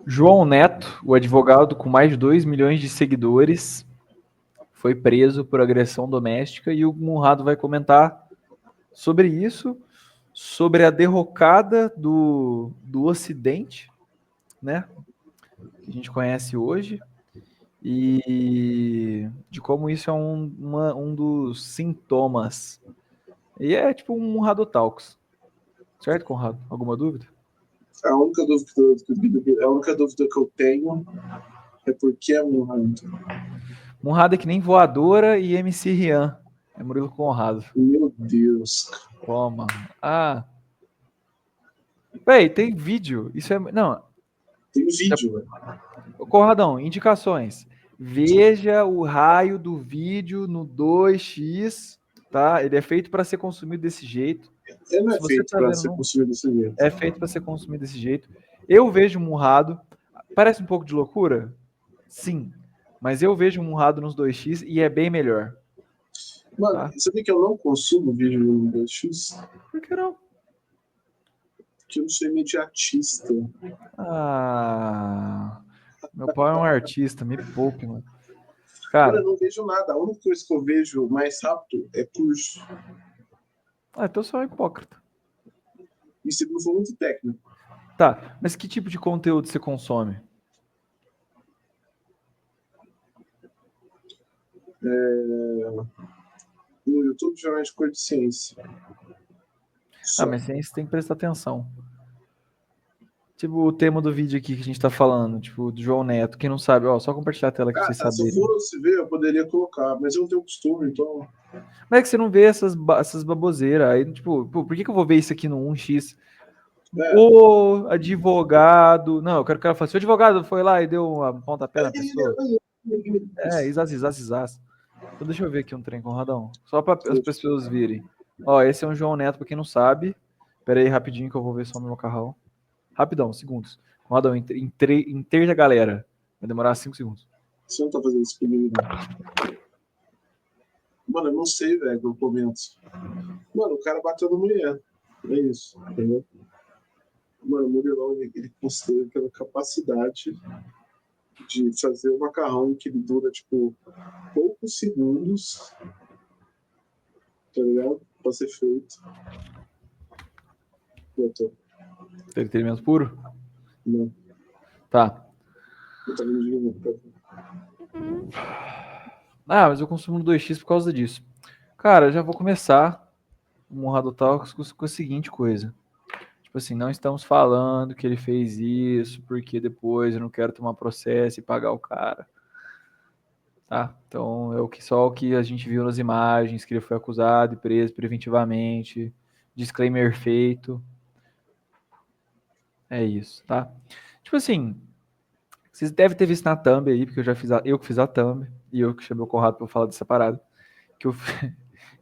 João Neto, o advogado com mais de 2 milhões de seguidores, foi preso por agressão doméstica e o Munhado vai comentar sobre isso, sobre a derrocada do Ocidente, né, que a gente conhece hoje, e de como isso é um dos sintomas. E é tipo um Munhado Talks. Certo, Conrado? Alguma dúvida? A única dúvida que eu tenho é por que é Munhado. Munhado é que nem Voadora e MC Rian. É Murilo Conrado. Meu Deus. Toma. Ah. Véi, tem vídeo. Isso é. Não. Tem vídeo, velho. Conradão, indicações. Veja o raio do vídeo no 2x, tá? Ele é feito para ser consumido desse jeito. Ele não Se é você feito tá pra vendo, ser não, construído desse jeito. é feito para ser consumido desse jeito. Eu vejo um Munhado. Parece um pouco de loucura? Sim. Mas eu vejo um Munhado nos 2x e é bem melhor. Mano, Tá? sabia que eu não consumo vídeo no 2x? Por que não? Porque eu não sou imediatista. Ah, meu pai é um artista, me poupe, mano. Mano, eu Cara, não vejo nada. A única coisa que eu vejo mais rápido é curso. então você é um hipócrita. E se não for muito técnico. Tá, mas que tipo de conteúdo você consome? No YouTube, geralmente, coisa de ciência. Ah, Só. mas ciência tem que prestar atenção. Tipo o tema do vídeo aqui que a gente tá falando, tipo, do João Neto. Quem não sabe, ó, só compartilhar a tela aqui pra vocês Se eu saberem. fosse ver, eu poderia colocar, mas eu não tenho costume, então. Mas é que você não vê essas baboseiras. Aí, tipo, pô, por que eu vou ver isso aqui no 1x? É. O advogado. Não, eu quero que ela fale assim: o advogado foi lá e deu uma pontapé na pessoa. É, isas. Então deixa eu ver aqui um trem, Conradão. Só para as pessoas virem. Ó, esse é um João Neto, pra quem não sabe. Pera aí, rapidinho que eu vou ver só meu macarrão. Rapidão, segundos. Conradão, inteira a galera. Vai demorar 5 segundos. Você não tá fazendo isso comigo, não. Mano, eu não sei, velho, que eu comento. Mano, o cara bateu na mulher. É isso, entendeu? Mano, o Murilão, ele consegue aquela capacidade de fazer um macarrão que ele dura, tipo, poucos segundos, tá ligado? Pra ser feito. Botou. Entretenimento puro? Não, Tá. eu tava me digando. Ah, mas eu consumo no 2x por causa disso. Cara, eu já vou começar o Monrado Talks com a seguinte coisa. Tipo assim, não estamos falando que ele fez isso porque depois eu não quero tomar processo e pagar o cara. Tá? Então, só o que a gente viu nas imagens, que ele foi acusado e preso preventivamente. Disclaimer feito. É isso, tá? Tipo assim, vocês devem ter visto na thumb aí, porque eu que fiz a thumb, e eu que chamei o Conrado pra falar dessa parada, que eu,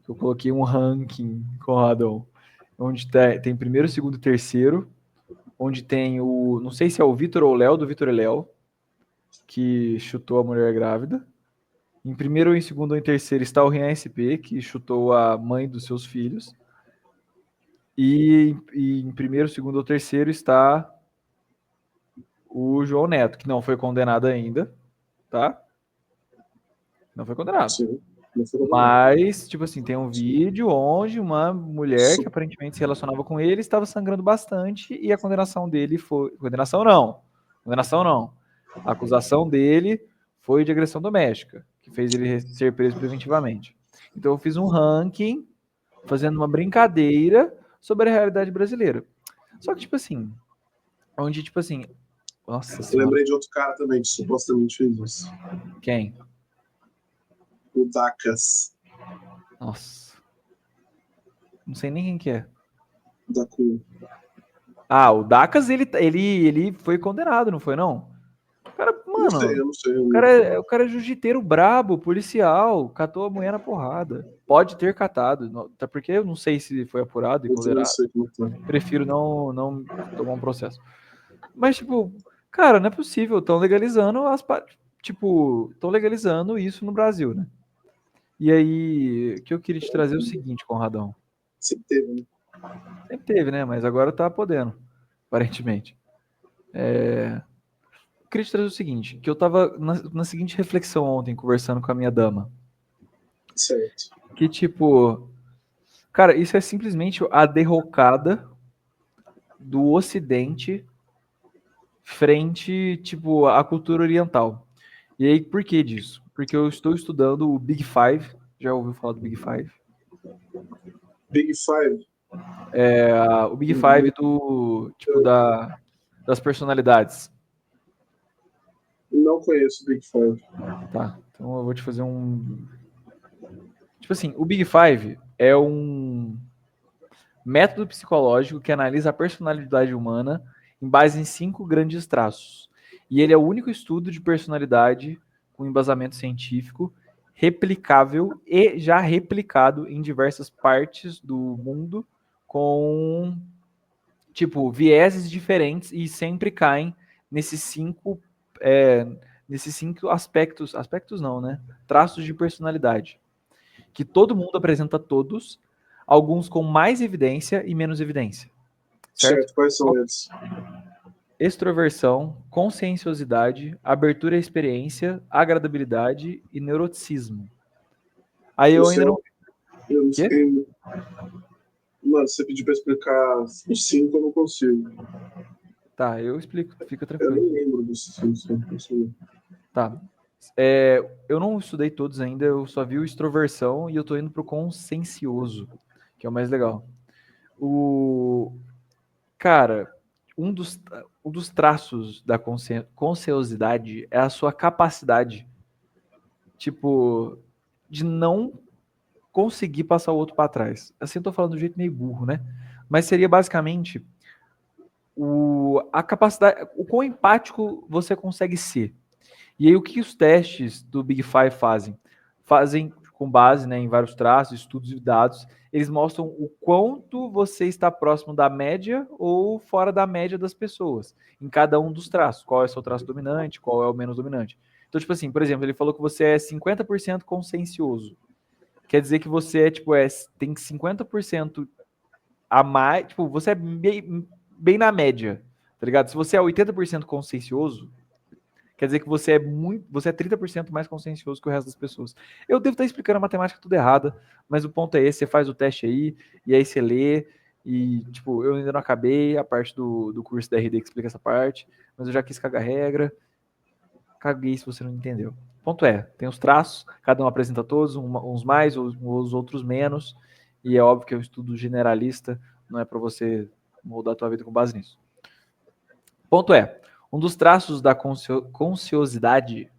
que eu coloquei um ranking, Conradão, onde tem primeiro, segundo e terceiro, onde tem não sei se é o Vitor ou o Léo, do Vitor e Léo, que chutou a mulher grávida. Em primeiro, em segundo ou em terceiro está o Rian SP, que chutou a mãe dos seus filhos. E em primeiro, segundo ou terceiro está o João Neto, que não foi condenado ainda, tá? Não foi condenado. Sim, não foi condenado. Mas, tipo assim, tem um vídeo onde uma mulher que aparentemente se relacionava com ele estava sangrando bastante e a condenação dele foi. Condenação não. Condenação não. A acusação dele foi de agressão doméstica, que fez ele ser preso preventivamente. Então eu fiz um ranking fazendo uma brincadeira sobre a realidade brasileira. Só que, tipo assim, onde, tipo assim, nossa Eu senhora, lembrei de outro cara também que supostamente fez isso. quem? O Dacas, Nossa, não sei nem quem que é. da Cunha. Ah, o Dacas, ele foi condenado, não foi, não? O cara, Não sei, mano, eu não sei. o cara é jiu-jiteiro brabo, policial, catou a mulher na porrada. Pode ter catado, até porque eu não sei se foi apurado e Eu também não condenado. sei como tá. Prefiro não tomar um processo. Mas, tipo, cara, não é possível. Estão legalizando tipo, estão legalizando isso no Brasil, né? E aí, o que eu queria te trazer é o seguinte, Conradão. Sempre teve, né? Sempre teve, né? Mas agora tá podendo, aparentemente. queria te trazer o seguinte, que eu tava na seguinte reflexão ontem, conversando com a minha dama. Certo. Que, tipo, cara, isso é simplesmente a derrocada do Ocidente frente, tipo, à cultura oriental. E aí, por que disso? Porque eu estou estudando o Big Five. Já ouviu falar do Big Five? Big Five. O Big Five do, tipo, das personalidades. Não conheço Big Five. Tá, então eu vou te fazer um... Tipo assim, o Big Five é um método psicológico que analisa a personalidade humana em base em 5 grandes traços. E ele é o único estudo de personalidade com embasamento científico, replicável e já replicado em diversas partes do mundo com, tipo, vieses diferentes e sempre caem nesses 5 nesses 5 aspectos não, né? Traços de personalidade, que todo mundo apresenta todos, alguns com mais evidência e menos evidência, certo? Certo, quais são eles? Extroversão, conscienciosidade, abertura à experiência, agradabilidade e neuroticismo. Aí eu ainda não... Eu não Quê? sei. Mano, se você pedir pra explicar os 5, eu não consigo. Tá, eu explico, fica Eu tranquilo. nem lembro dos 5, não consigo. Tá. Eu não estudei todos ainda, eu só vi o extroversão e eu tô indo pro consciencioso, que é o mais legal. Cara, um dos, um dos traços da consciosidade é a sua capacidade, tipo, de não conseguir passar o outro para trás. Assim eu tô falando do jeito meio burro, né? Mas seria basicamente a capacidade, o quão empático você consegue ser. E aí o que os testes do Big Five fazem? Fazem com base, né, em vários traços, estudos e dados, eles mostram o quanto você está próximo da média ou fora da média das pessoas, em cada um dos traços. Qual é o seu traço dominante, qual é o menos dominante. Então, tipo assim, por exemplo, ele falou que você é 50% consciencioso. Quer dizer que você é, tipo, tem 50% a mais, tipo, você é bem na média, tá ligado? Se você é 80% consciencioso, quer dizer que você é 30% mais consciencioso que o resto das pessoas. Eu devo estar explicando a matemática tudo errada, mas o ponto é esse, você faz o teste aí, e aí você lê, e, tipo, eu ainda não acabei a parte do curso da RD que explica essa parte, mas eu já quis cagar regra, caguei se você não entendeu. O ponto é, tem os traços, cada um apresenta todos, uns mais, os outros menos, e é óbvio que é um estudo generalista, não é para você moldar a tua vida com base nisso. Ponto é, um dos traços da consciosidade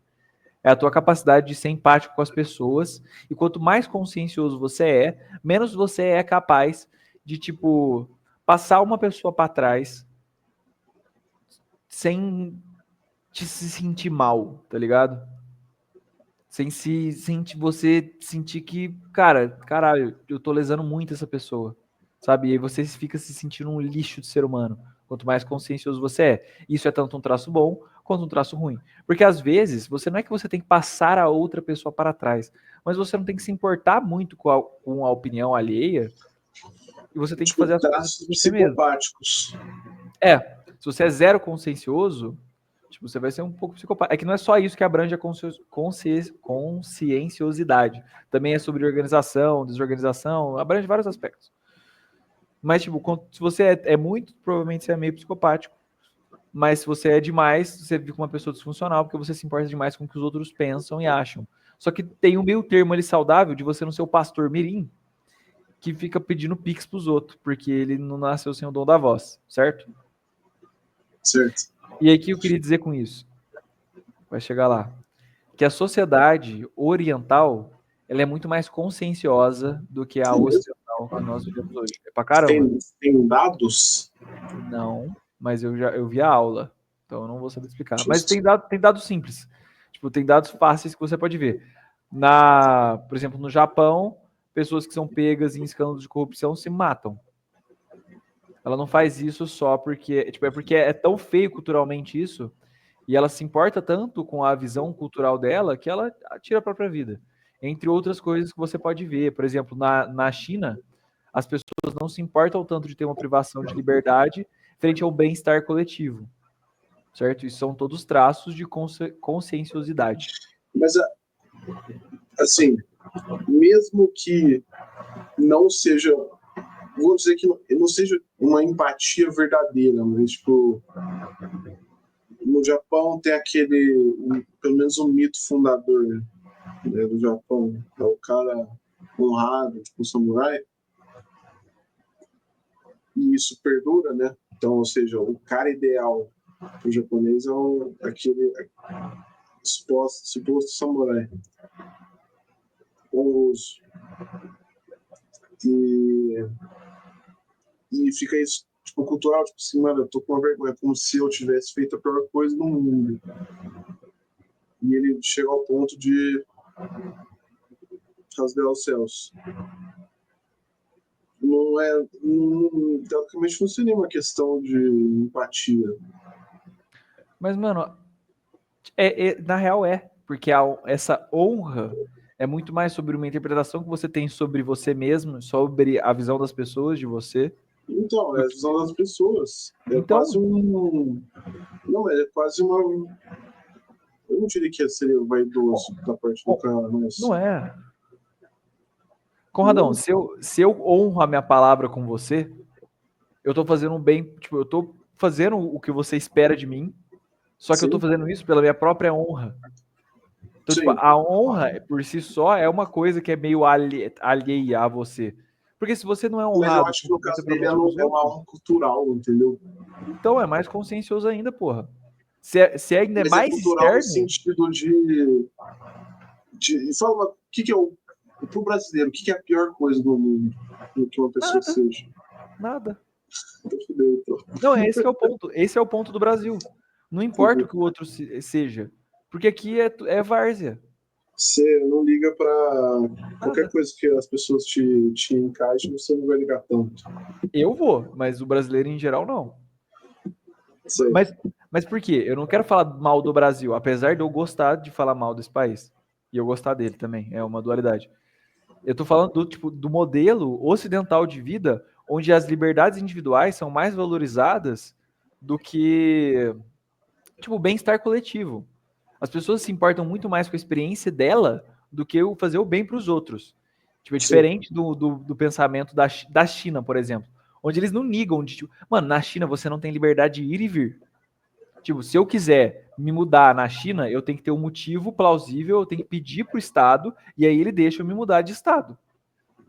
é a tua capacidade de ser empático com as pessoas, e quanto mais consciencioso você é, menos você é capaz de, tipo, passar uma pessoa para trás sem te se sentir mal, tá ligado? Sem você sentir que, cara, caralho, eu tô lesando muito essa pessoa, sabe? E aí você fica se sentindo um lixo de ser humano, quanto mais consciencioso você é. Isso é tanto um traço bom quanto um traço ruim. Porque às vezes, você não é que você tem que passar a outra pessoa para trás, mas você não tem que se importar muito com a opinião alheia e você tem que Tipo, fazer as coisas traços por você mesmo. psicopáticos. Se você é zero consciencioso, tipo, você vai ser um pouco psicopata. É que não é só isso que abrange a conscienciosidade. Também é sobre organização, desorganização, abrange vários aspectos. Mas, tipo, se você é muito, provavelmente você é meio psicopático. Mas se você é demais, você fica uma pessoa disfuncional, porque você se importa demais com o que os outros pensam e acham. Só que tem um meio termo ali saudável de você não ser o pastor mirim, que fica pedindo pix pros outros, porque ele não nasceu sem o dom da voz, certo? Certo. E aí, o que eu queria dizer com isso? Vai chegar lá. Que a sociedade oriental, ela é muito mais conscienciosa do que a ocidental que nós vivemos hoje. É pra caramba. Tem dados? Não, mas eu vi a aula, então eu não vou saber explicar. Mas Justo. tem dados simples. Tipo, tem dados fáceis que você pode ver. Por exemplo, no Japão, pessoas que são pegas em escândalos de corrupção se matam. Ela não faz isso só porque, tipo, é porque é tão feio culturalmente isso, e ela se importa tanto com a visão cultural dela que ela tira a própria vida. Entre outras coisas que você pode ver. Por exemplo, na China, as pessoas não se importam tanto de ter uma privação de liberdade frente ao bem-estar coletivo. certo? Isso são todos traços de conscienciosidade. Mas, assim, mesmo que não seja, vou dizer que não seja uma empatia verdadeira, mas, tipo, no Japão tem aquele, pelo menos um mito fundador, né, do Japão, é o cara honrado, tipo, um samurai, e isso perdura, né? Então, ou seja, o cara ideal para o japonês é aquele suposto samurai. Os, e, e fica isso, tipo, cultural, tipo assim, mano, eu tô com uma vergonha, como se eu tivesse feito a pior coisa do mundo. E ele chega ao ponto de rasgar os céus. Não é, teoricamente não seria uma questão de empatia. Mas, mano, na real porque essa honra é muito mais sobre uma interpretação que você tem sobre você mesmo, sobre a visão das pessoas de você. Então, é a visão das pessoas. É Então, quase um. Não, é quase uma. Eu não diria que seria vaidoso da parte do cara, mas. não é. Conradão, se eu honro a minha palavra com você, eu tô fazendo um bem, tipo, eu tô fazendo o que você espera de mim, só que eu tô Sim, fazendo isso pela minha própria honra. Então, tipo, sim. a honra por si só é uma coisa que é meio alheia a você. Porque se você não é Mas eu honrado acho com que o no que você caso dele promete pros é uma outros, honra cultural, entendeu? então é mais consciencioso ainda, porra. Se ainda é Mas é mais cultural no externo, sentido de fala, o que é o. Pro brasileiro, o que é a pior coisa do mundo que uma pessoa nada, seja? nada. Então, fudeu, então. Não, esse que é o ponto. Esse é o ponto do Brasil. Não importa o que o outro seja. Porque aqui é várzea. Você não liga pra qualquer Nada. coisa que as pessoas te encaixem, você não vai ligar tanto. Eu vou, mas o brasileiro em geral não. Sei. Mas, mas por quê? Eu não quero falar mal do Brasil, apesar de eu gostar de falar mal desse país. E eu gostar dele também. É uma dualidade. Eu tô falando do modelo ocidental de vida, onde as liberdades individuais são mais valorizadas do que, tipo, o bem-estar coletivo. As pessoas se importam muito mais com a experiência dela do que o fazer o bem para os outros. Tipo, é Sim. diferente do pensamento da China, por exemplo. Onde eles não ligam de, tipo, mano, na China você não tem liberdade de ir e vir. Tipo, se eu quiser me mudar na China, eu tenho que ter um motivo plausível, eu tenho que pedir pro Estado, e aí ele deixa eu me mudar de Estado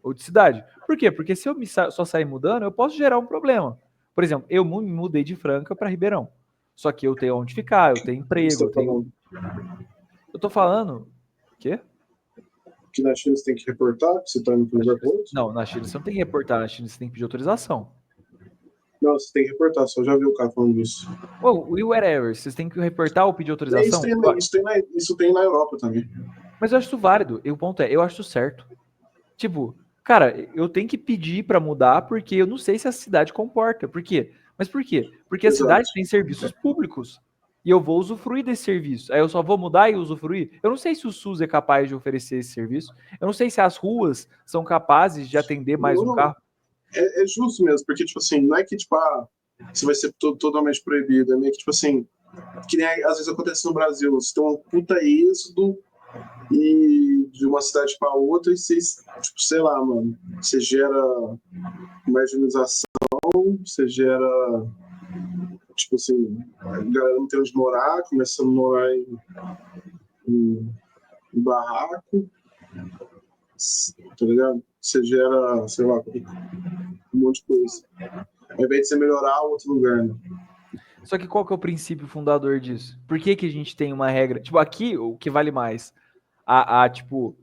ou de cidade. Por quê? Porque se eu só sair mudando, eu posso gerar um problema. Por exemplo, eu me mudei de Franca para Ribeirão. Só que eu tenho onde ficar, eu tenho emprego, Você eu tá tenho. falando Eu tô falando. Quê? que na China você tem que reportar que você tá indo para um Na lugar China... para outro? Não, na China você não tem que reportar, na China você tem que pedir autorização. Não, você tem que reportar, só já viu o cara falando isso. Oh, e whatever, vocês têm que reportar ou pedir É, isso, autorização? isso tem na Europa também. Mas eu acho isso válido. E o ponto é, eu acho isso certo. Tipo, cara, eu tenho que pedir para mudar porque eu não sei se a cidade comporta. Por quê? Mas por quê? Porque a Exato. cidade tem serviços públicos e eu vou usufruir desse serviço. Aí eu só vou mudar e usufruir? Eu não sei se o SUS é capaz de oferecer esse serviço. Eu não sei se as ruas são capazes de atender mais Não, um não. carro. É justo mesmo, porque, tipo assim, não é que, tipo, você vai ser totalmente proibido. É meio que, tipo assim, que nem às vezes acontece no Brasil. Você tem um puta êxodo e de uma cidade para outra e você, tipo, sei lá, mano, você gera marginalização, você gera, tipo assim, a galera não tem onde morar, começa a morar em barraco, tá ligado? Você gera, sei lá, um monte de coisa. Ao invés de você melhorar outro lugar, né? Só que qual que é o princípio fundador disso? Por que que a gente tem uma regra? Tipo, aqui o que vale mais? Tipo,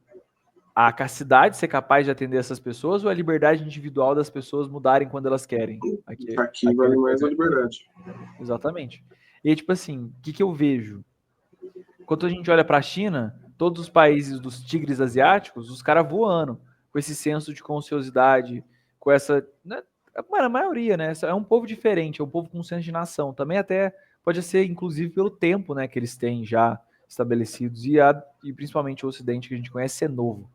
a capacidade de ser capaz de atender essas pessoas ou a liberdade individual das pessoas mudarem quando elas querem? Aqui Aqui é vale o mais a exemplo. liberdade. Exatamente. E aí, tipo assim, o que eu vejo? Quando a gente olha para a China, todos os países dos tigres asiáticos, os caras voando, com esse senso de consciosidade, com essa. Né, mano, a maioria, né? É um povo diferente, é um povo com senso de nação. Também até pode ser, inclusive, pelo tempo, né, que eles têm já estabelecidos e principalmente o Ocidente que a gente conhece é novo.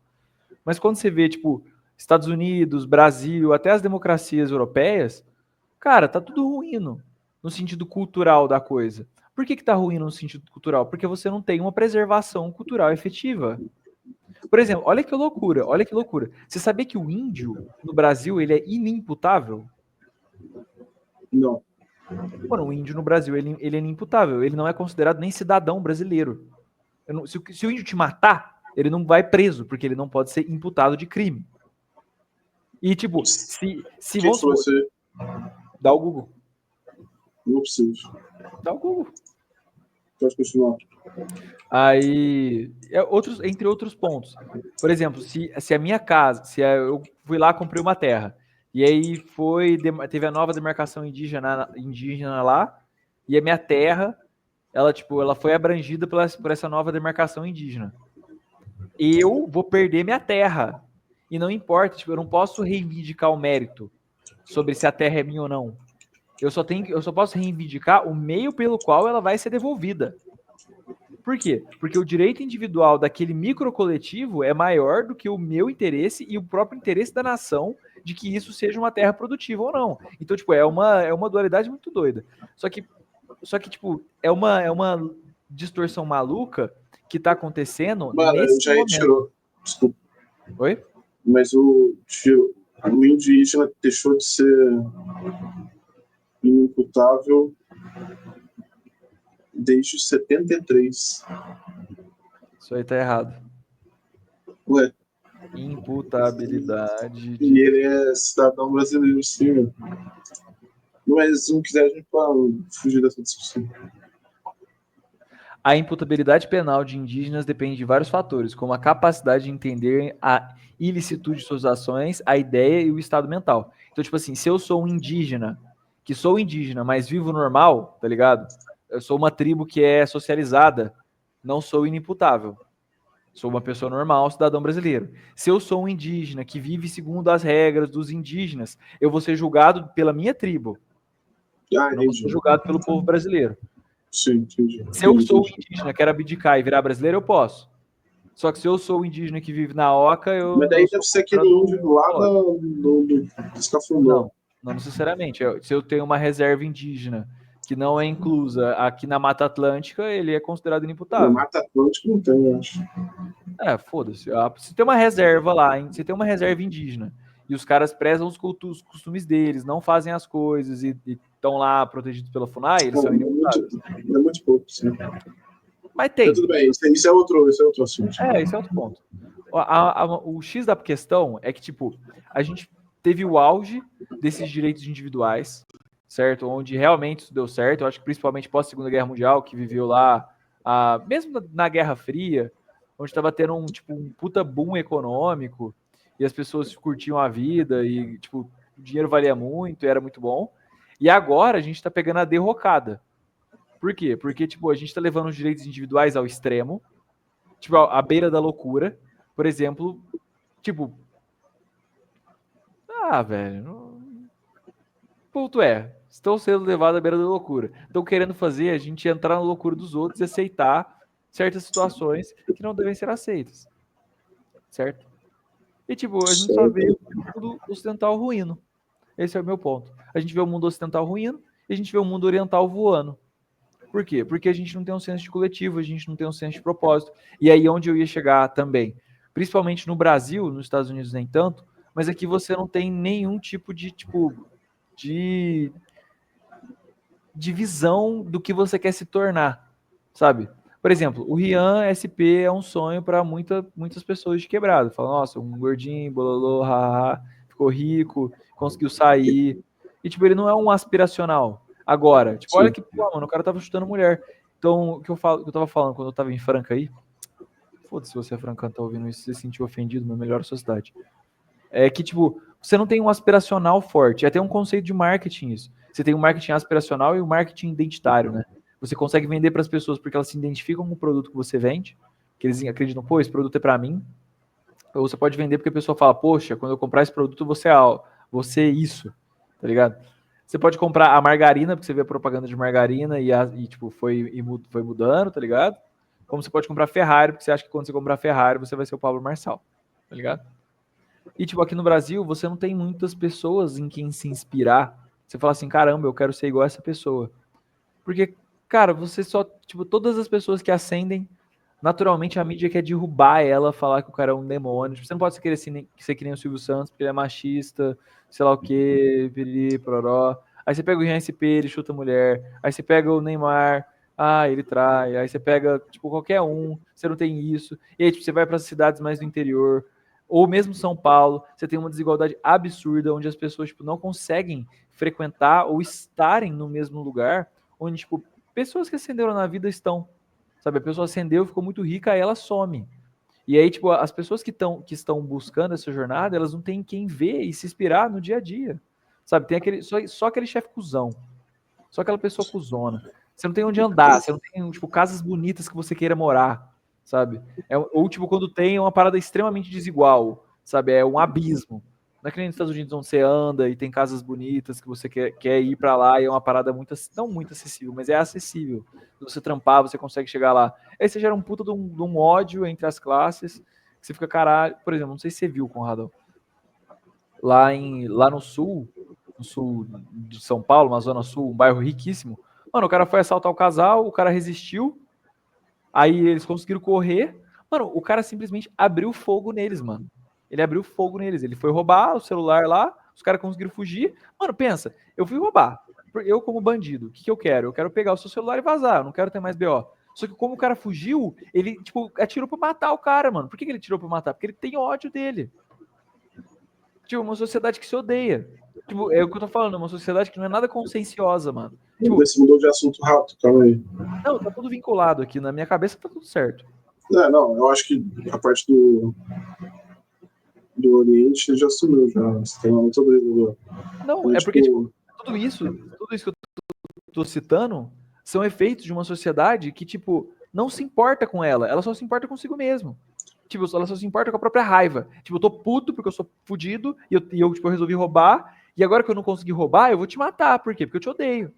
Mas quando você vê, tipo, Estados Unidos, Brasil, até as democracias europeias, cara, tá tudo ruindo. no sentido cultural da coisa. Por que tá ruim no sentido cultural? Porque você não tem uma preservação cultural efetiva. Por exemplo, olha que loucura, olha que loucura. Você sabia que o índio no Brasil ele é inimputável? Não. Mano, o índio no Brasil ele é inimputável, ele não é considerado nem cidadão brasileiro. Se o índio te matar, ele não vai preso, porque ele não pode ser imputado de crime. E tipo, se Quem vamos foi você? dá o Google. Não preciso. Dá o Google. Pode continuar. Aí, entre outros pontos. Por exemplo, se a minha casa, eu fui lá, comprei uma terra, e aí teve a nova demarcação indígena lá, e a minha terra, ela foi abrangida por essa nova demarcação indígena. Eu vou perder minha terra. E não importa, eu não posso reivindicar o mérito sobre se a terra é minha ou não. Eu só posso reivindicar o meio pelo qual ela vai ser devolvida. Por quê? Porque o direito individual daquele microcoletivo é maior do que o meu interesse e o próprio interesse da nação de que isso seja uma terra produtiva ou não. Então, é uma dualidade muito doida. Só que é uma distorção maluca que tá acontecendo nesse já momento. Tirou. Desculpa. Oi? Mas o indígena deixou de ser inimputável desde 73. Isso aí tá errado. Ué? Imputabilidade. E ele é cidadão brasileiro, sim. Mas não quiser, a gente pode fugir dessa discussão. A imputabilidade penal de indígenas depende de vários fatores, como a capacidade de entender a ilicitude de suas ações, a ideia e o estado mental. Então, se eu sou um indígena, mas vivo normal, tá ligado? Eu sou uma tribo que é socializada, não sou inimputável. Sou uma pessoa normal, cidadão brasileiro. Se eu sou um indígena que vive segundo as regras dos indígenas, eu vou ser julgado pela minha tribo. Eu não vou ser julgado pelo povo brasileiro. Sim, entendi. Se eu sou indígena, quero abdicar e virar brasileiro, eu posso. Só que se eu sou indígena que vive na Oca, eu. Mas daí deve ser aquele índio lá do Escafundó. Não necessariamente. Se eu tenho uma reserva indígena que não é inclusa aqui na Mata Atlântica, ele é considerado inimputável. Na Mata Atlântica não tem, eu acho. Foda-se. Se tem uma reserva lá, se tem uma reserva indígena e os caras prezam os costumes deles, não fazem as coisas e estão lá protegidos pela FUNAI, eles são inimputáveis. É muito pouco, sim. Mas tem. Tudo bem, isso é outro assunto. Esse é outro ponto. O X da questão é que, a gente teve o auge desses direitos individuais, certo? Onde realmente isso deu certo. Eu acho que principalmente pós-Segunda Guerra Mundial, que viveu lá, mesmo na Guerra Fria, onde estava tendo um puta boom econômico e as pessoas curtiam a vida e, o dinheiro valia muito e era muito bom. E agora a gente está pegando a derrocada. Por quê? Porque, a gente está levando os direitos individuais ao extremo, à beira da loucura. Por exemplo, velho. Ponto estão sendo levados à beira da loucura. Estão querendo fazer a gente entrar na loucura dos outros e aceitar certas situações que não devem ser aceitas. Certo? E, a gente só vê o mundo ocidental ruindo. Esse é o meu ponto. A gente vê o mundo ocidental ruindo e a gente vê o mundo oriental voando. Por quê? Porque a gente não tem um senso de coletivo, a gente não tem um senso de propósito. E aí onde eu ia chegar também, principalmente no Brasil, nos Estados Unidos nem tanto, mas aqui você não tem nenhum tipo de visão do que você quer se tornar, sabe? Por exemplo, o Rian SP é um sonho para muitas pessoas de quebrado. Fala, nossa, um gordinho, bololô, haha, ficou rico, conseguiu sair. E, ele não é um aspiracional. Agora, olha que, mano, o cara tava chutando mulher. Então, o que eu tava falando quando eu tava em Franca aí, foda-se se você é francano, tá ouvindo isso, você se sentiu ofendido, mas melhora a sua cidade. É que, você não tem um aspiracional forte. É até um conceito de marketing isso. Você tem o marketing aspiracional e o marketing identitário, né? Você consegue vender para as pessoas porque elas se identificam com o produto que você vende, que eles acreditam, pô, esse produto é para mim. Ou você pode vender porque a pessoa fala, poxa, quando eu comprar esse produto, você é isso, tá ligado? Você pode comprar a margarina, porque você vê a propaganda de margarina e foi mudando, tá ligado? Como você pode comprar a Ferrari, porque você acha que quando você comprar a Ferrari, você vai ser o Pablo Marçal, tá ligado? E, aqui no Brasil, você não tem muitas pessoas em quem se inspirar Você fala assim, caramba, eu quero ser igual a essa pessoa. Porque, cara, você só, tipo, todas as pessoas que ascendem, naturalmente a mídia quer derrubar ela, falar que o cara é um demônio. Tipo, você não pode ser que nem o Silvio Santos, porque ele é machista, sei lá o quê, piriri, pororó. Aí você pega o Jean SP, ele chuta a mulher. Aí você pega o Neymar, ele trai. Aí você pega, tipo, qualquer um, você não tem isso. E aí, tipo, você vai para as cidades mais do interior, ou mesmo São Paulo, você tem uma desigualdade absurda, onde as pessoas, tipo, não conseguem frequentar ou estarem no mesmo lugar onde, tipo, pessoas que ascenderam na vida estão. Sabe, a pessoa ascendeu, ficou muito rica, aí ela some. E aí, tipo, as pessoas que estão buscando essa jornada, elas não têm quem ver e se inspirar no dia a dia. Sabe, tem só aquele chefe cuzão. Só aquela pessoa cuzona. Você não tem onde andar, você não tem, tipo, casas bonitas que você queira morar, sabe? Ou, tipo, quando tem, é uma parada extremamente desigual, sabe? É um abismo. Não é que nem nos Estados Unidos onde você anda e tem casas bonitas que você quer ir pra lá e é uma parada não muito acessível, mas é acessível. Se você trampar, você consegue chegar lá. Aí você gera um puta de um ódio entre as classes, que você fica, caralho. Por exemplo, não sei se você viu, Conrado, lá no sul de São Paulo, uma zona sul, um bairro riquíssimo. Mano, o cara foi assaltar o casal, o cara resistiu, aí eles conseguiram correr. Mano, o cara simplesmente abriu fogo neles, mano. Ele abriu fogo neles. Ele foi roubar o celular lá, os caras conseguiram fugir. Mano, pensa, eu fui roubar. Eu, como bandido, o que eu quero? Eu quero pegar o seu celular e vazar, eu não quero ter mais BO. Só que como o cara fugiu, ele, tipo, atirou pra matar o cara, mano. Por que ele atirou pra matar? Porque ele tem ódio dele. Tipo, uma sociedade que se odeia. Tipo, é o que eu tô falando, uma sociedade que não é nada conscienciosa, mano. Vamos ver Tipo, se mudou de assunto rápido, calma aí. não, tá tudo vinculado aqui. Na minha cabeça tá tudo certo. Não, eu acho que a parte do Oriente já sumiu, já. Você tem uma outra briga agora. Não, Então, é porque, tipo, tipo, tudo isso que eu tô citando são efeitos de uma sociedade que, tipo, não se importa com ela. Ela só se importa consigo mesmo. Tipo, ela só se importa com a própria raiva. Tipo, eu tô puto porque eu sou fudido e eu tipo, resolvi roubar. E agora que eu não consegui roubar, eu vou te matar. Por quê? Porque eu te odeio.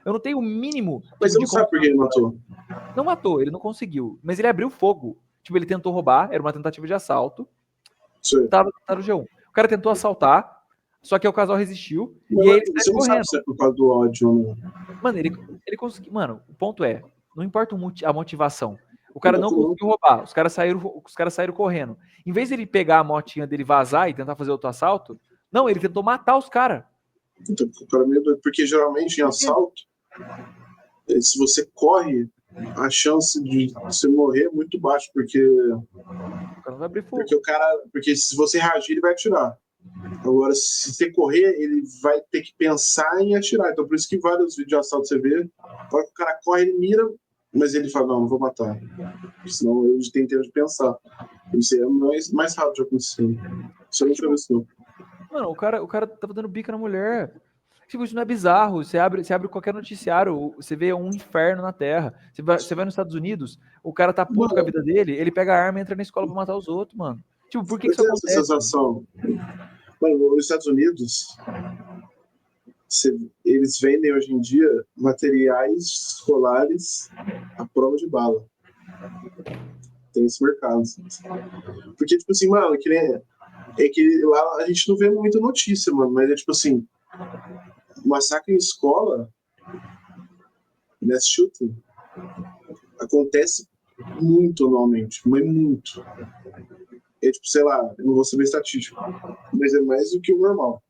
Eu não tenho o mínimo, mas tipo, você de não sabe por que ele matou. Não matou, ele não conseguiu. Mas ele abriu fogo. Tipo, ele tentou roubar, era uma tentativa de assalto. Isso aí. Tá no G1. O cara tentou assaltar, só que o casal resistiu. Mas E aí ele você saiu não sabe correndo. se é por causa do ódio ou não. Mano, ele conseguiu. Mano, o ponto é: não importa a motivação. O cara Não, não não. conseguiu roubar. Os caras saíram correndo. Em vez dele pegar a motinha dele, vazar e tentar fazer outro assalto, não, ele tentou matar os caras. Então, o cara é meio doido. Porque geralmente em Por quê? assalto, se você corre, a chance de você morrer é muito baixa, O cara não vai abrir porque fogo. o cara. Porque se você reagir, ele vai atirar. Agora, se você correr, ele vai ter que pensar em atirar. Então, por isso que vários vídeos de assalto você vê, a hora que o cara corre, ele mira, mas ele fala, não vou matar. Senão ele tem tempo de pensar. Isso é mais rápido de acontecer. Isso eu Porque, nunca vi tipo, isso, não. mano, o cara tava dando bica na mulher. Tipo, isso não é bizarro. Você abre qualquer noticiário, você vê um inferno na Terra. Você vai nos Estados Unidos, o cara tá puto com a Mano, vida dele, ele pega a arma e entra na escola pra matar os outros, mano. Tipo, por que que eu isso tenho essa acontece? sensação. Mano, nos Estados Unidos, eles vendem hoje em dia materiais escolares à prova de bala. Tem esse mercado. Porque, tipo assim, mano, é que lá a gente não vê muita notícia, mano, mas é tipo assim, massacre em escola, mass shooting, acontece muito normalmente, mas muito. É tipo, sei lá, eu não vou saber estatística, mas é mais do que o normal.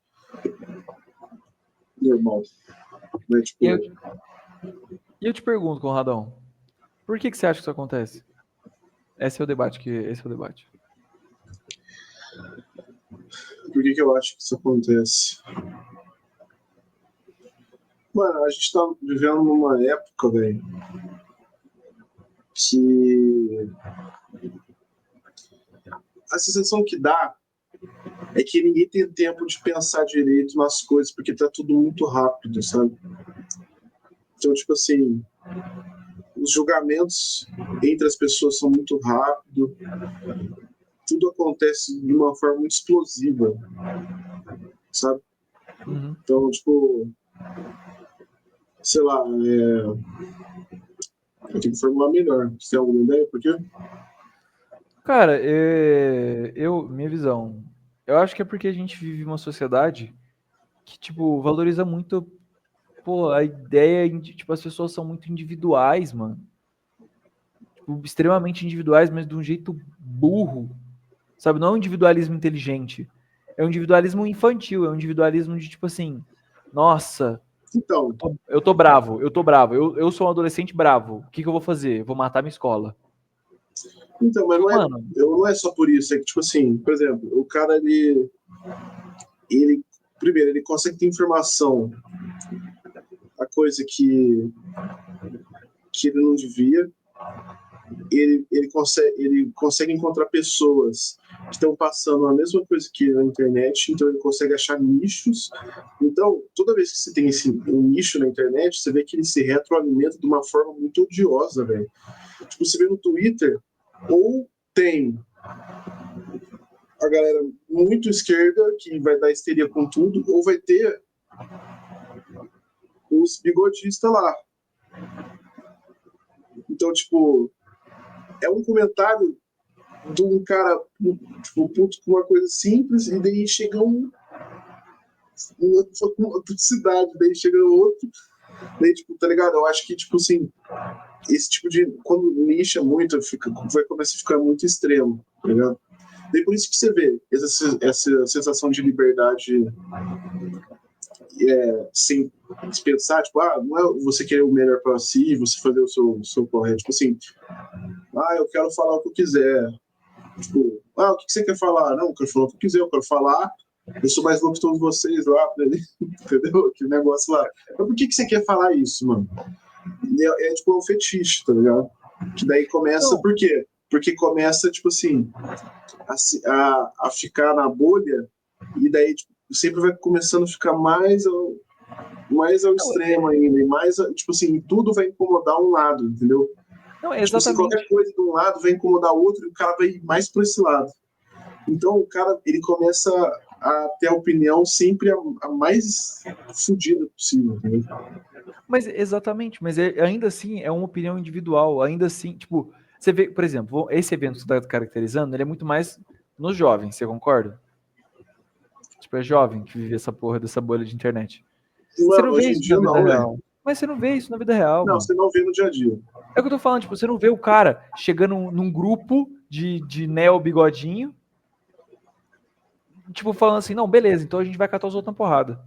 Normal. Né? E eu, Tipo, e eu te pergunto, Conradão, por que que você acha que isso acontece? Esse é o debate. por que eu acho que isso acontece? Mano, a gente tá vivendo numa época, velho, que a sensação que dá é que ninguém tem tempo de pensar direito nas coisas, porque tá tudo muito rápido, sabe? Então, tipo assim, os julgamentos entre as pessoas são muito rápidos, tudo acontece de uma forma muito explosiva, sabe? Uhum. Então, tipo, sei lá, eu tenho que formular melhor. Você tem alguma ideia? Por quê? Cara, minha visão, eu acho que é porque a gente vive uma sociedade que, tipo, valoriza muito, pô, a ideia de, tipo, as pessoas são muito individuais, mano. Tipo, extremamente individuais, mas de um jeito burro, sabe? Não é um individualismo inteligente. É um individualismo infantil, é um individualismo de, tipo assim, nossa, Então, eu tô bravo, eu sou um adolescente bravo, o que eu vou fazer? Vou matar minha escola. então, mas Tipo, não é, mano, não é só por isso, é que, tipo assim, por exemplo, o cara, ele primeiro, ele consegue ter informação, a coisa que ele não devia, ele consegue encontrar pessoas que estão passando a mesma coisa que na internet, então ele consegue achar nichos. Então, toda vez que você tem um nicho na internet, você vê que ele se retroalimenta de uma forma muito odiosa, velho. Tipo, você vê no Twitter, ou tem a galera muito esquerda, que vai dar histeria com tudo, ou vai ter os bigodistas lá. Então, tipo, é um comentário de um cara, tipo, puto com uma coisa simples, e daí chega uma outra cidade, daí chega outro, daí, tipo, tá ligado? Eu acho que, tipo, assim, esse tipo de. Quando nicha muito, vai começar a ficar muito extremo, tá ligado? Daí por isso que você vê essa sensação de liberdade sem pensar, tipo, não é você querer o melhor para si, você fazer o seu correto. Tipo assim, eu quero falar o que eu quiser. Tipo, o que você quer falar? Não, eu quero falar o que eu quiser, eu quero falar. Eu sou mais louco que todos vocês lá, entendeu? Aquele negócio lá. Mas por que você quer falar isso, mano? Tipo um fetiche, tá ligado? Que daí começa, não, por quê? Porque começa, tipo assim, a ficar na bolha, e daí tipo, sempre vai começando a ficar mais ao não, extremo ainda, e mais, tipo assim, tudo vai incomodar um lado, entendeu? não, é Tipo assim, qualquer exatamente. coisa de um lado vai incomodar o outro, e o cara vai mais para esse lado. Então o cara, ele começa a ter a opinião sempre a mais fodida possível, entendeu? Mas exatamente, mas ainda assim é uma opinião individual, ainda assim, tipo, você vê, por exemplo, esse evento que você está caracterizando, ele é muito mais nos jovens, você concorda? Tipo, é jovem que vive essa porra dessa bolha de internet. E, Você mano, não vê hoje em isso na dia vida não, velho. real. Mas você não vê isso na vida real, Não, mano. você não vê no dia a dia. É o que eu tô falando, tipo, você não vê o cara chegando num grupo de neo bigodinho, tipo, falando assim, não, beleza, então a gente vai catar os outros na porrada.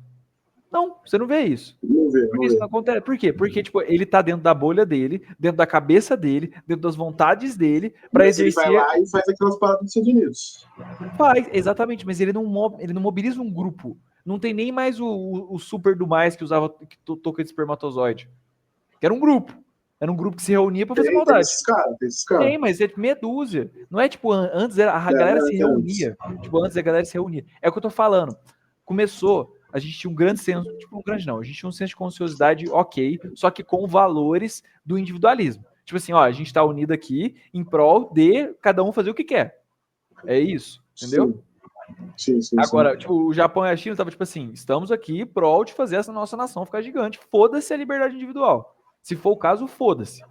Não, você não vê isso. Não vê, Porque não isso não vê. acontece. Por quê? Porque, tipo, ele tá dentro da bolha dele, dentro da cabeça dele, dentro das vontades dele, para Mas ele vai exercer. lá e faz aquelas paradas dos Estados Unidos. Faz, exatamente, mas ele não mobiliza um grupo. Não tem nem mais o super do mais que usava que toca de espermatozoide. Que era um grupo. Era um grupo que se reunia para fazer Tem maldade. esses caras, tem esses caras. Tem, mas é meia dúzia. Não é tipo, antes a galera se É, antes. reunia. Tipo, antes a galera se reunia. É o que eu tô falando. Começou, a gente tinha um grande senso, tipo, um grande não, a gente tinha um senso de consciosidade ok, só que com valores do individualismo. Tipo assim, ó, a gente tá unido aqui em prol de cada um fazer o que quer. É isso, entendeu? Sim, sim, sim, sim. Agora, tipo, o Japão e a China tava tipo assim, estamos aqui em prol de fazer essa nossa nação ficar gigante. Foda-se a liberdade individual. Se for o caso, foda-se.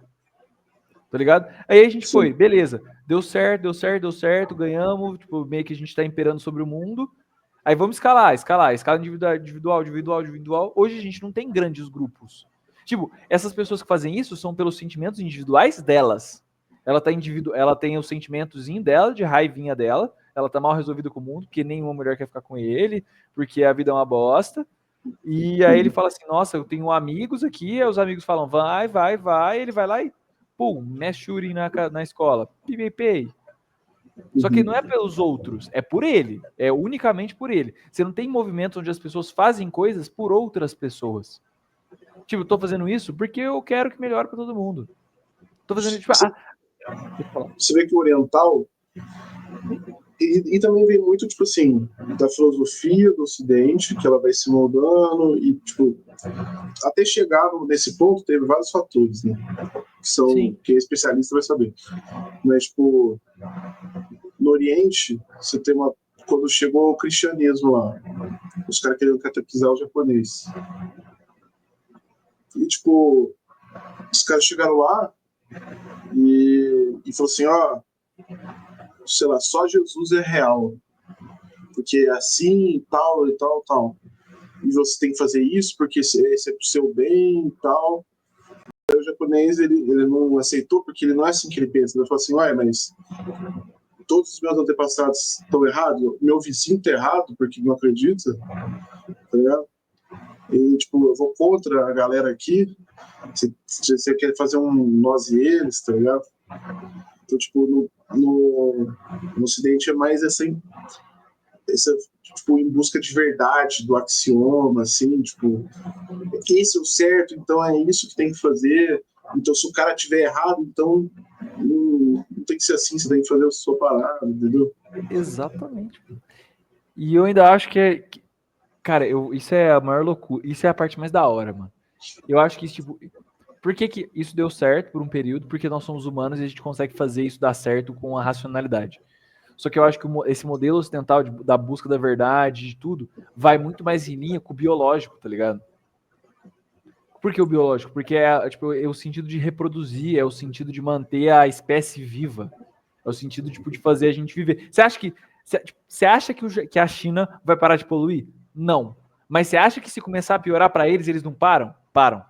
Tá ligado? Aí a gente Sim. foi, beleza. Deu certo, deu certo, deu certo, ganhamos. Tipo, meio que a gente tá imperando sobre o mundo. Aí vamos escalar, escala individual, individual, individual, individual. Hoje a gente não tem grandes grupos. Tipo, essas pessoas que fazem isso são pelos sentimentos individuais delas. Ela tem os sentimentozinho dela, de raivinha dela. Ela tá mal resolvida com o mundo, porque nenhuma mulher quer ficar com ele, porque a vida é uma bosta. E aí ele fala assim: Nossa, eu tenho amigos aqui. Aí os amigos falam: Vai, vai, vai. Ele vai lá e, pum, mass shooting na escola. PPP. Só que não é pelos outros, é por ele. É unicamente por ele. Você não tem movimentos onde as pessoas fazem coisas por outras pessoas. Tipo, eu tô fazendo isso porque eu quero que melhore pra todo mundo. Tô fazendo, tipo, Você, você vê que o oriental. E também vem muito, tipo assim, da filosofia do Ocidente, que ela vai se moldando, e, tipo, até chegar nesse ponto, teve vários fatores, né? sim, Que especialista vai saber. Mas, tipo, no Oriente, você tem uma. Quando chegou o cristianismo lá, os caras queriam catequizar o japonês. E, tipo, os caras chegaram lá e falou assim: ó, sei lá, só Jesus é real. Porque é assim, tal e tal, tal. E você tem que fazer isso porque esse é pro seu bem e tal. Aí o japonês, ele não aceitou porque ele não é assim que ele pensa. Ele falou assim, ué, mas todos os meus antepassados estão errados, meu vizinho tá errado porque não acredita, tá ligado? E, tipo, eu vou contra a galera aqui, você quer fazer um nós e eles, tá ligado? Então, tipo, no Ocidente é mais essa, tipo, em busca de verdade, do axioma, assim, tipo, esse é o certo, então é isso que tem que fazer. Então, se o cara tiver errado, então não tem que ser assim, você tem que fazer a sua parada, entendeu? Exatamente. E eu ainda acho cara, isso é a maior loucura. Isso é a parte mais da hora, mano. Eu acho que isso, tipo, por que isso deu certo por um período? Porque nós somos humanos e a gente consegue fazer isso dar certo com a racionalidade. Só que eu acho que esse modelo ocidental da busca da verdade, de tudo, vai muito mais em linha com o biológico, tá ligado? Por que o biológico? Porque tipo, é o sentido de reproduzir, é o sentido de manter a espécie viva. É o sentido tipo, de fazer a gente viver. Você acha que a China vai parar de poluir? Não. Mas você acha que se começar a piorar para eles, eles não param? Param.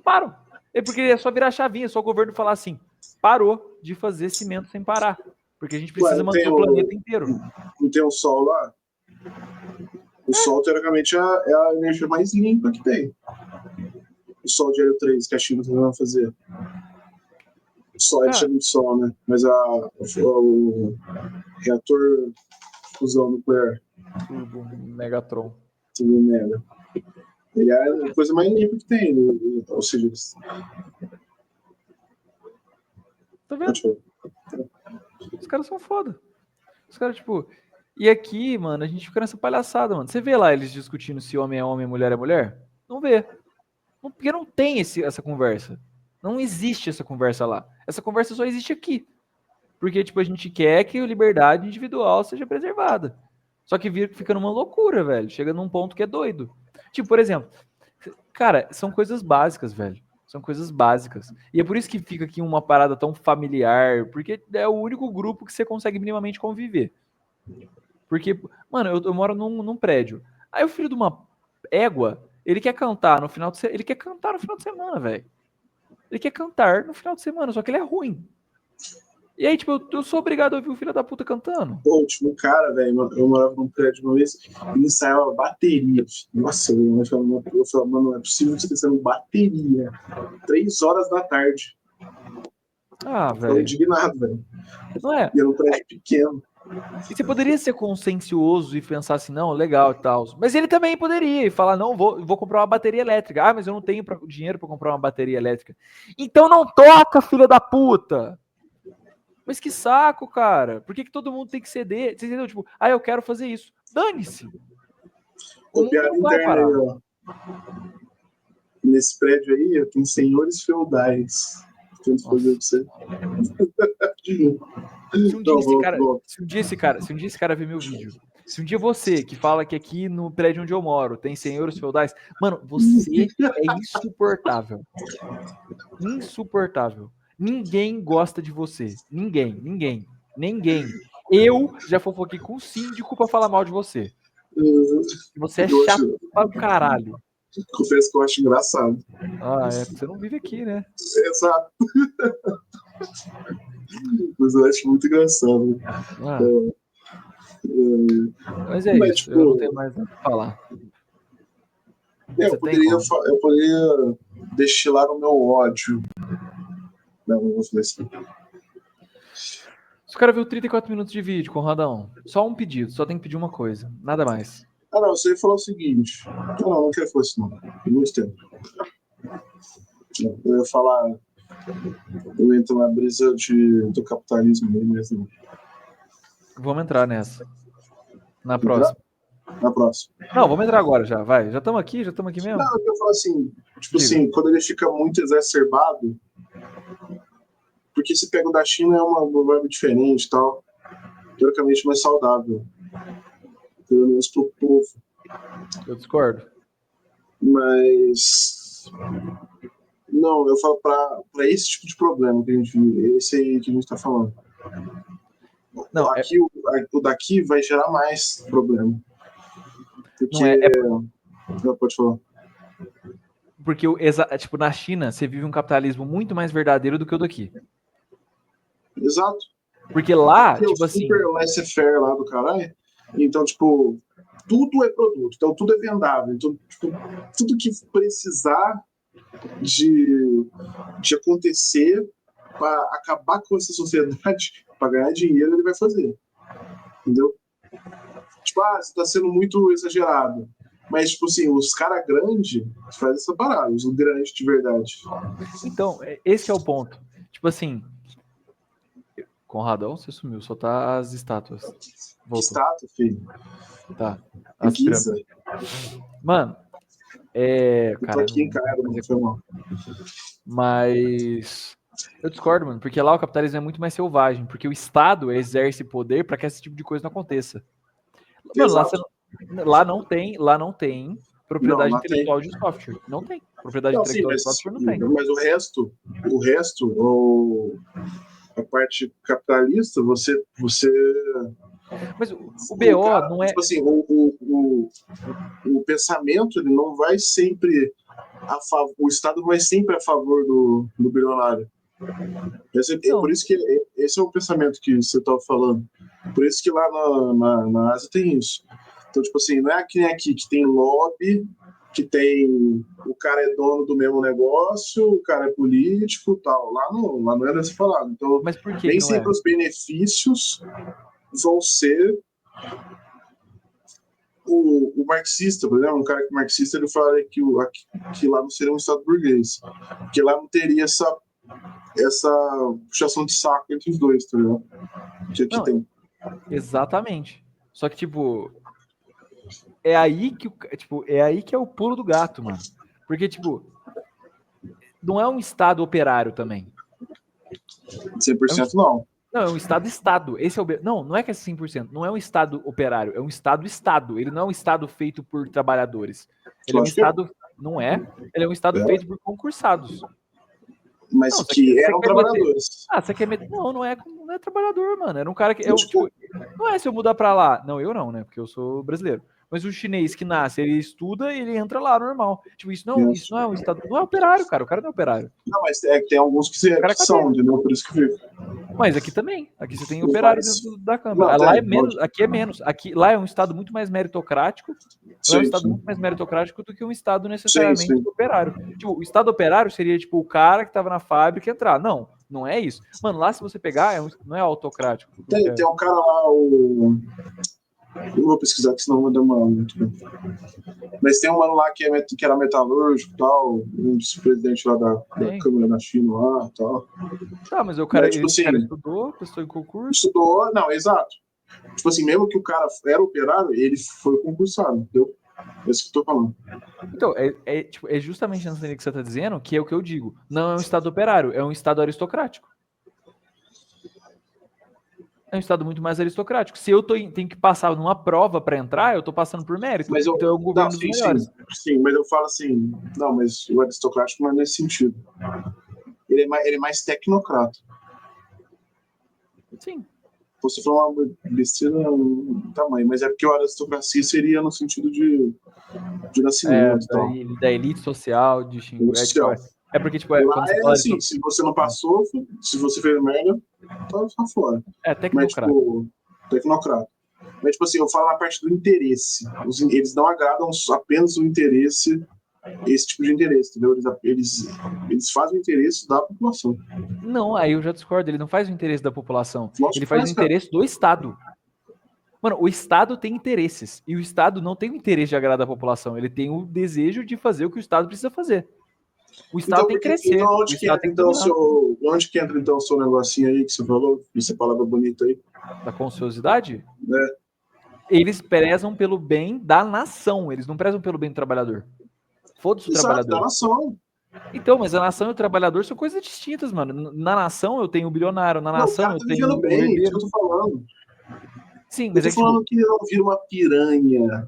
Param. É porque é só virar chavinha, é só o governo falar assim: parou de fazer cimento sem parar. Porque a gente Ué, precisa manter o planeta inteiro. não tem o sol lá? O sol, teoricamente, é a energia mais limpa que tem. O sol de Hélio 3 que a China está tentando fazer. O sol, ele Cara, chama de sol, né? Mas o reator de fusão nuclear, Turbo Megatron. tudo mega. Ele é a coisa mais limpa que tem. Ou seja, Tá vendo? Os caras são foda. Os caras, tipo. E aqui, mano, a gente fica nessa palhaçada, mano. Você vê lá eles discutindo se homem é homem, mulher é mulher? Não vê. Porque não tem essa conversa. Não existe essa conversa lá. Essa conversa só existe aqui. Porque, tipo, a gente quer que a liberdade individual seja preservada. Só que fica numa loucura, velho. Chega num ponto que é doido. Tipo, por exemplo, cara, são coisas básicas, velho. São coisas básicas. E é por isso que fica aqui uma parada tão familiar, porque é o único grupo que você consegue minimamente conviver. Porque, mano, eu moro num prédio. Aí o filho de uma égua, ele quer cantar no final de semana. Ele quer cantar no final de semana, velho. Ele quer cantar no final de semana, só que ele é ruim. E aí, tipo, eu sou obrigado a ouvir o filho da puta cantando. Pô, tinha um cara, velho, eu morava num prédio uma vez, ele ensaiava bateria. Nossa, eu falava, mano, não é possível que você esteja bateria. 3 horas da tarde. Ah, Eu ficava velho. indignado, velho. Não é? E era um prédio pequeno. E você poderia ser consciencioso e pensar assim, não, legal e tal. Mas ele também poderia e falar, não, vou comprar uma bateria elétrica. Ah, mas eu não tenho dinheiro para comprar uma bateria elétrica. Então não toca, filha da puta! Mas que saco, cara. Por que todo mundo tem que ceder? Você entendeu? Tipo, eu quero fazer isso. Dane-se. O Ô, mundo piada não vai interna parar. aí, ó. Nesse prédio aí, tem senhores feudais. Tento fazer pra você. Se um dia Não, esse cara, vou. se um dia esse cara ver meu vídeo, se um dia você que fala que aqui no prédio onde eu moro tem senhores feudais, mano, você é insuportável. Insuportável. Ninguém gosta de você. Ninguém. Eu já fofoquei com o síndico pra falar mal de você. Você é Eu chato acho, pra caralho. confesso que eu acho engraçado. Ah, é, você não vive aqui, né? Exato. Mas eu acho muito engraçado. Ah, mas é Mas, isso. Eu não tipo, tenho mais nada pra falar. eu Você tem como? poderia destilar o meu ódio. Não vou fazer assim. Se o cara viu 34 minutos de vídeo, Conradão, só um pedido, só tem que pedir uma coisa, nada mais. Ah, não, você ia falar o seguinte. Não quero falar isso, não. Tem muito tempo. Eu ia falar. Eu entro na brisa do capitalismo aí mesmo. Vamos entrar nessa. Na Entrar? próxima. Na próxima. Não, vamos entrar agora já, vai. Já estamos aqui mesmo? Não, eu falo assim, tipo Diga. assim, quando ele fica muito exacerbado, porque se pega o da China é uma vibe diferente e tal, teoricamente mais saudável, pelo menos pro povo. Eu discordo. Mas não, eu falo para esse tipo de problema que a gente vive, esse aí que a gente tá falando. Não, Aqui, o daqui vai gerar mais problema. não Porque é, Não, pode falar. Porque, tipo, na China, você vive um capitalismo muito mais verdadeiro do que o daqui. Exato. Porque lá, Porque tipo o assim... super laissez-faire lá do caralho, então, tipo, tudo é produto, então tudo é vendável. Então, tipo, tudo que precisar de acontecer para acabar com essa sociedade, para ganhar dinheiro, ele vai fazer. Entendeu? Tipo, você está sendo muito exagerado. Mas, tipo assim, os caras grandes fazem essa parada, os grandes de verdade. Então, esse é o ponto. Tipo assim, Conradão, você sumiu, só tá as estátuas. Que estátua, filho. Tá, as Preguiça. pirâmides. Mano, Eu tô aqui em não casa, mano, foi mal. Mas eu discordo, mano, porque lá o capitalismo é muito mais selvagem, porque o Estado exerce poder para que esse tipo de coisa não aconteça. Mano, Exato. lá não tem Não, propriedade lá tem. intelectual de software. Não tem. Propriedade Não, sim, intelectual de mas software não tem. a parte capitalista, você Mas o BO cara, não é. tipo assim, o pensamento ele não vai sempre a favor, o Estado não vai sempre a favor do bilionário. Por isso que esse é o pensamento que você estava falando. Por isso que lá na Ásia tem isso. Então, tipo assim, não é que nem aqui que tem lobby, que tem o cara é dono do mesmo negócio, o cara é político, tal. Lá não é dessa falada. Então, Mas por que nem não é? sempre os benefícios vão ser o marxista, por exemplo, um cara que é marxista, ele fala que lá não seria um Estado burguês, que lá não teria essa puxação de saco entre os dois, tá ligado? Que aqui Não, tem. exatamente. Só que, tipo, é aí que é o pulo do gato, mano. Porque, tipo, não é um Estado operário também. 100% não. Não, é um Estado-Estado. Esse é o. Não é que é 100%. Não é um Estado operário. É um Estado-Estado. Ele não é um Estado feito por trabalhadores. Ele é um Acho que é. Estado. Não é. Ele é um Estado É. feito por concursados. Mas Não, que você eram quer meter. trabalhadores. Você quer meter. Não é trabalhador, mano. Era um cara que. Tipo, Não é se eu mudar pra lá. Não, eu não, né? Porque eu sou brasileiro. Mas o chinês que nasce, ele estuda e ele entra lá normal. Tipo, isso não é um Estado. Não é operário, cara. O cara não é operário. não, mas é que tem alguns que O cara é são, cadeiro. entendeu? Por isso que fica. Mas aqui também. Aqui você tem operário Mas, dentro da Câmara. não, Lá é tem, menos, lógico. aqui é menos. Lá é um estado muito mais meritocrático. Lá é um Sim, estado sim. muito mais meritocrático do que um estado Sim, necessariamente sim. operário. Tipo, o estado operário seria tipo o cara que tava na fábrica entrar. Não, não é isso. Mano, lá se você pegar, não é autocrático. Tem um cara lá, eu vou pesquisar, que senão vai demorar muito. Mas tem um mano lá que era metalúrgico e tal, um dos presidentes lá da Tem. Câmara da China lá e tal. Tá, mas Mas, tipo esse cara assim, estudou, prestou em concurso. estudou, não, exato. Tipo assim, mesmo que o cara era operário, ele foi concursado, entendeu? É isso que eu tô falando. Então, tipo, é justamente nessa linha que você tá dizendo que é o que eu digo. Não é um estado operário, é um estado aristocrático. É um estado muito mais aristocrático. Se eu tenho que passar numa prova para entrar, eu tô passando por mérito. Mas Então é um não, governo dos sim, melhores. sim, mas eu falo assim, não, mas o aristocrático não é nesse sentido. Ele é mais tecnocrata. Sim. Você falou uma besteira no tamanho, mas é porque a aristocracia seria no sentido de nascimento e tal. Da elite social, de xingu. Social. Porque, tipo, Lá quando você é fala assim, se você não passou, se você fez merda, tá fora. Mas, tecnocrata. tipo, tecnocrata. Mas, tipo assim, eu falo na parte do interesse. Eles não agradam apenas o interesse, esse tipo de interesse, entendeu? Eles fazem o interesse da população. Não, aí eu já discordo. Ele não faz o interesse da população. Lógico Ele que faz o faz, cara. interesse do Estado. Mano, o Estado tem interesses. E o Estado não tem o interesse de agradar a população. Ele tem o desejo de fazer o que o Estado precisa fazer. O Estado Então, tem que crescer. O Estado tem que dominar. onde que entra então o seu negocinho aí que você falou? Essa palavra bonita aí? Da conciosidade? É. Eles prezam pelo bem da nação. Eles não prezam pelo bem do trabalhador. Foda-se o Exato, da trabalhador. nação. Então, mas a nação e o trabalhador são coisas distintas, mano. Na nação eu tenho o bilionário, na Não, o nação cara eu tá tenho vivendo o bem, isso que herdeiro. eu tô falando. Sim, Eu mas tô é que, tipo, falando que ele não vira uma piranha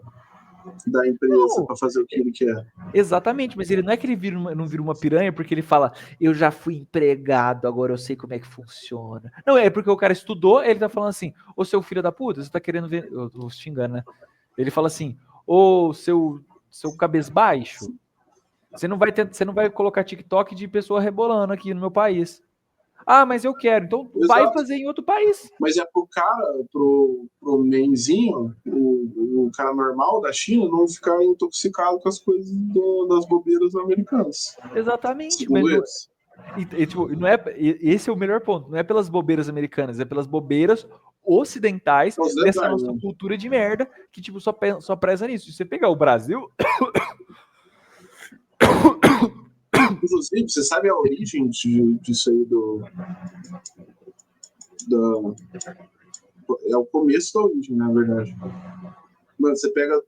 da empresa não, para fazer o que ele quer. exatamente, mas ele não é que ele não vira uma piranha porque ele fala, eu já fui empregado, agora eu sei como é que funciona. Não, é porque o cara estudou, ele tá falando assim, ô seu filho da puta, você tá querendo ver. Eu tô xingando, né? Ele fala assim, ô seu seu cabisbaixo. Você não vai colocar TikTok de pessoa rebolando aqui no meu país. Ah, mas eu quero. Então vai fazer em outro país. Mas é pro cara, pro mainzinho, o cara normal da China, não ficar intoxicado com as coisas das bobeiras americanas. Exatamente. Mas não é, esse é o melhor ponto. Não é pelas bobeiras americanas, é pelas bobeiras ocidentais dessa nossa cultura de merda que tipo só preza nisso. Se você pegar o Brasil... Inclusive, você sabe a origem disso aí é o começo da origem, na verdade. Mano, você pega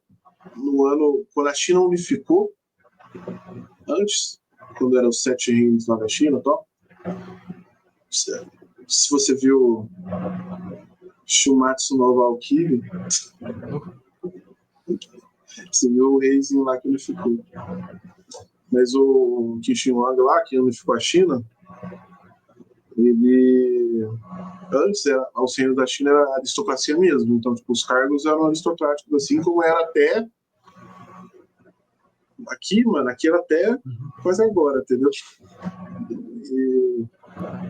no ano... Quando a China unificou, antes, quando eram os 7 reinos lá da China e tal, se você viu Shumatsu no Valkyrie, você viu o reizinho lá que unificou. Mas o Qin Wang lá, que unificou a China, ele... Antes, o reino da China era aristocracia mesmo. Então, tipo, os cargos eram aristocráticos, assim como era até... Aqui, mano, aqui era até quase agora, entendeu?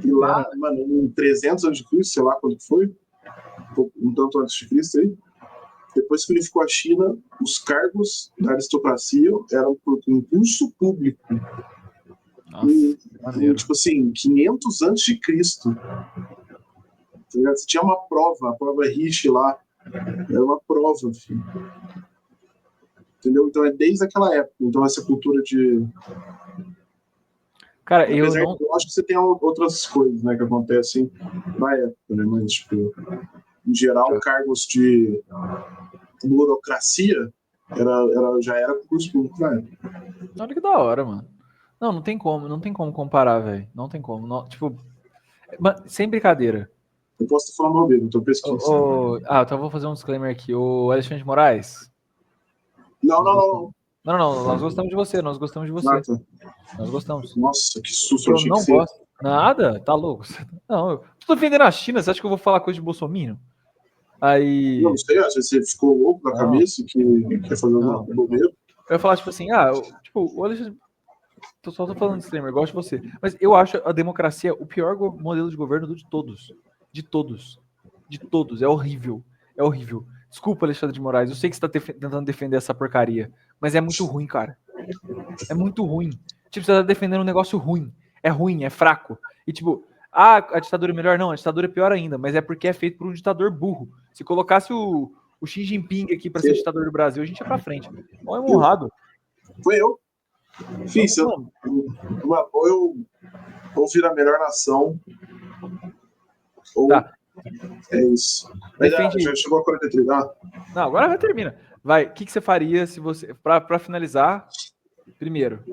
E lá, mano, em 300 a.C., sei lá quando foi, um tanto antes de Cristo aí, depois que unificou a China, os cargos da aristocracia eram por concurso público. Nossa, tipo assim, 500 antes de Cristo. Você tinha uma prova, a prova Riche lá. Era uma prova, filho. Entendeu? Então é desde aquela época. Então essa cultura de... Cara, eu acho que você tem outras coisas, né, que acontecem na época, né? Mas, tipo, em geral, cargos de burocracia já era concurso público na época. Olha que da hora, mano. Não tem como comparar, velho. Não tem como. Não, tipo, sem brincadeira. Eu posso estar falando bobeira, então pesquisa. Então eu vou fazer um disclaimer aqui. O Alexandre de Moraes. Não. Não, nós gostamos de você, nós gostamos. Nossa, que susto. Eu não gosto. Nada? Tá louco? Não, eu tô defendendo a China, você acha que eu vou falar coisa de Bolsonaro? Aí... Não sei, às vezes você ficou louco na cabeça que quer fazer uma bobeira. Eu ia falar, tipo assim, o Alexandre... Só tô falando disclaimer, eu gosto de você. Mas eu acho a democracia o pior modelo de governo de todos. De todos. É horrível. Desculpa, Alexandre de Moraes. Eu sei que você tá tentando defender essa porcaria. Mas é muito ruim, cara. É muito ruim. Tipo, você tá defendendo um negócio ruim. É ruim, é fraco. E tipo, a ditadura é melhor? Não, a ditadura é pior ainda. Mas é porque é feito por um ditador burro. Se colocasse o Xi Jinping aqui pra ser ditador do Brasil, a gente ia pra frente. Ou é honrado. Foi eu. Fiz, ou vira a melhor nação, ou é isso. Mas já chegou a 43, Não, agora já termina. Vai, o que você faria se você... Pra finalizar, primeiro,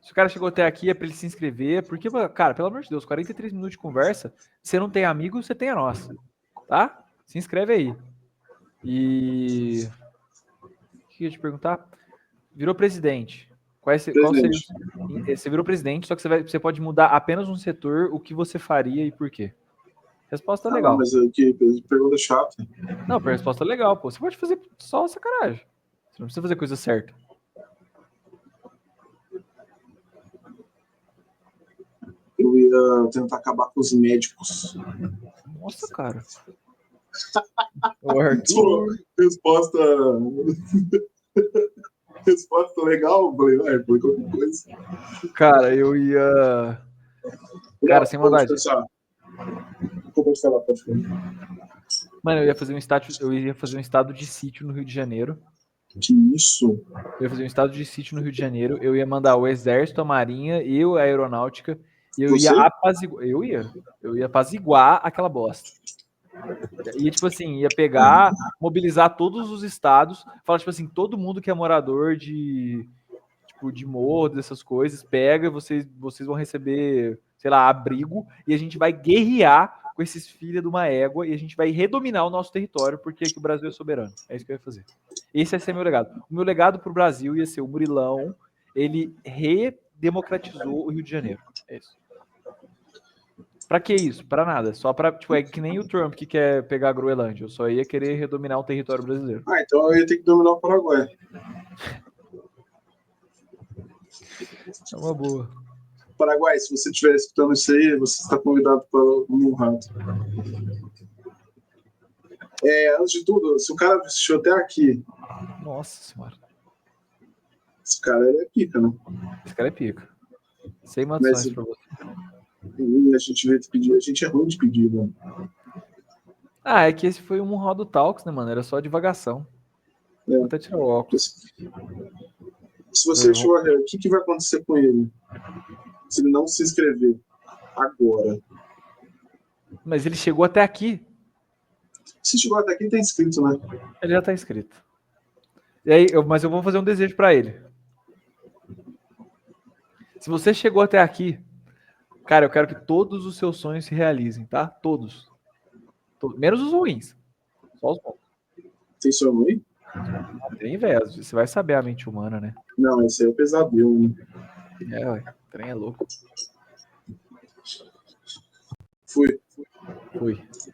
se o cara chegou até aqui é pra ele se inscrever, porque, cara, pelo amor de Deus, 43 minutos de conversa, você não tem amigo, você tem a nossa, tá? Se inscreve aí. E... O que eu ia te perguntar? Virou presidente. Qual seria? Você virou presidente, só que você pode mudar apenas um setor, o que você faria e por quê? Resposta legal. Não, mas que pergunta chata. Não, resposta legal, pô. Você pode fazer só sacanagem. Você não precisa fazer coisa certa. Eu ia tentar acabar com os médicos. Nossa, cara. O Arthur. Resposta legal, falei, foi qualquer coisa. Cara, eu ia... Cara, sem maldade. Pode falar. Mano, eu ia fazer um estado de sítio no Rio de Janeiro. Que isso? Eu ia fazer um estado de sítio no Rio de Janeiro. Eu ia mandar o exército, a marinha e a aeronáutica. E eu ia apaziguar. Eu ia apaziguar aquela bosta. E, tipo assim, ia pegar, mobilizar todos os estados, falar, tipo assim, todo mundo que é morador de morro, dessas coisas, pega, vocês vão receber, sei lá, abrigo, e a gente vai guerrear com esses filhos de uma égua, e a gente vai redominar o nosso território, porque aqui o Brasil é soberano. É isso que eu ia fazer. Esse ia ser meu legado. O meu legado pro Brasil ia ser o Murilão, ele redemocratizou o Rio de Janeiro. É isso. Pra que isso? Pra nada. Só pra, tipo, é que nem o Trump que quer pegar a Groenlândia. Eu só ia querer redominar o território brasileiro. Ah, então eu ia ter que dominar o Paraguai. É uma boa. Paraguai, se você estiver escutando isso aí, você está convidado para um rato. Antes de tudo, se o cara assistiu até aqui, Nossa senhora. esse cara ele é pica, né? Esse cara é pica. 100 Mas mansões pra você. a gente veio te pedir, a gente é ruim de pedir, mano. Ah, é que esse foi um Rodo Talks, né, mano? Era só divagação. Vou até tirar o óculos. Se você chegou o que vai acontecer com ele? Se ele não se inscrever agora. Mas ele chegou até aqui. Se chegou até aqui, tá inscrito, né? Ele já tá inscrito. E aí, mas eu vou fazer um desejo pra ele. Se você chegou até aqui, cara, eu quero que todos os seus sonhos se realizem, tá? Todos. Menos os ruins. Só os bons. Tem sonho aí? Tem, velho. Você vai saber a mente humana, né? Não, esse aí é o pesadelo, né? É, ué. O trem é louco. Fui. Fui.